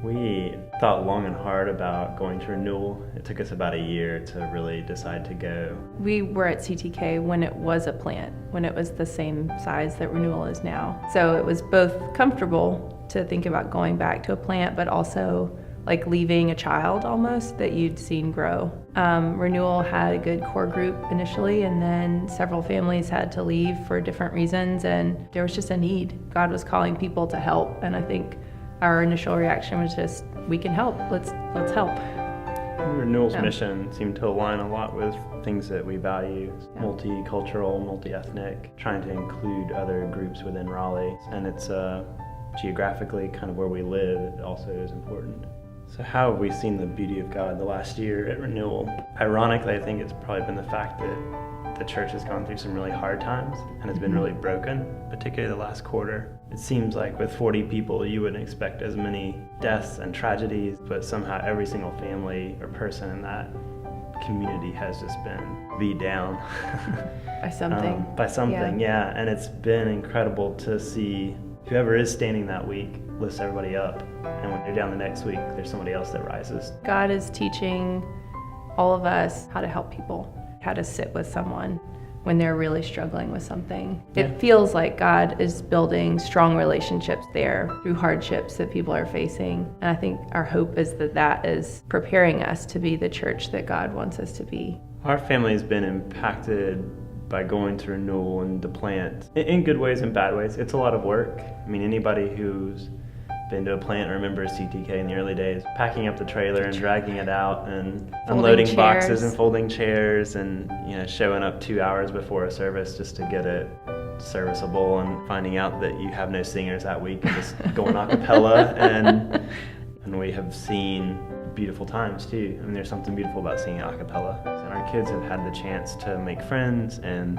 We thought long and hard about going to Renewal. It took us about a year to really decide to go. We were at CTK when it was a plant, when it was the same size that Renewal is now. So it was both comfortable to think about going back to a plant, but also like leaving a child almost that you'd seen grow. Renewal had a good core group initially, and then several families had to leave for different reasons, and there was just a need. God was calling people to help, and I think our initial reaction was just, we can help, let's help. Renewal's mission seemed to align a lot with things that we value. Multicultural, multi-ethnic, trying to include other groups within Raleigh. And it's geographically kind of where we live, it also is important. So how have we seen the beauty of God the last year at Renewal? Ironically, I think it's probably been the fact that the church has gone through some really hard times and has been really broken, particularly the last quarter. It seems like with 40 people, you wouldn't expect as many deaths and tragedies, but somehow every single family or person in that community has just been beat down. By something. By something, yeah. And it's been incredible to see whoever is standing that week lifts everybody up. And when you're down the next week, there's somebody else that rises. God is teaching all of us how to help people, how to sit with someone when they're really struggling with something. Yeah. It feels like God is building strong relationships there through hardships that people are facing. And I think our hope is that that is preparing us to be the church that God wants us to be. Our family has been impacted by going to Renewal and the plant in good ways and bad ways. It's a lot of work. I mean, anybody who's been to a plant remembers CTK in the early days, packing up the trailer and dragging it out and unloading boxes and folding chairs and showing up 2 hours before a service just to get it serviceable and finding out that you have no singers that week and just going a cappella and we have seen beautiful times too. I mean, there's something beautiful about singing a cappella. And our kids have had the chance to make friends and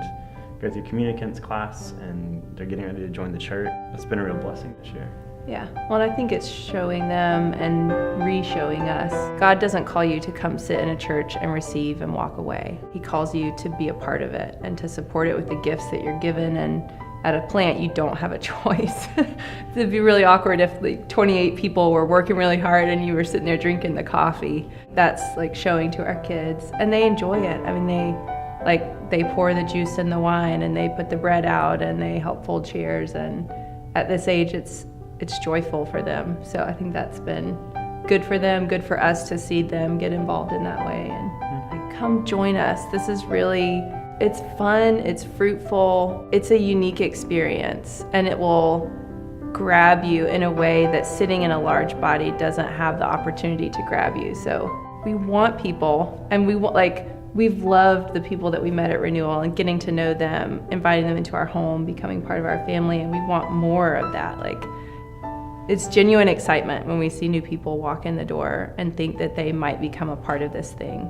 go through communicants class, and they're getting ready to join the church. It's been a real blessing this year. Yeah, well, I think it's showing them and re-showing us. God doesn't call you to come sit in a church and receive and walk away. He calls you to be a part of it and to support it with the gifts that you're given. And at a plant, you don't have a choice. It'd be really awkward if like 28 people were working really hard and you were sitting there drinking the coffee. That's like showing to our kids, and they enjoy it. I mean, they pour the juice and the wine, and they put the bread out, and they help fold chairs. And at this age, it's joyful for them. So I think that's been good for them, good for us to see them get involved in that way. And come join us. This is really, it's fun, it's fruitful, it's a unique experience, and it will grab you in a way that sitting in a large body doesn't have the opportunity to grab you. So we want people, and we've loved the people that we met at Renewal and getting to know them, inviting them into our home, becoming part of our family, and we want more of that. It's genuine excitement when we see new people walk in the door and think that they might become a part of this thing.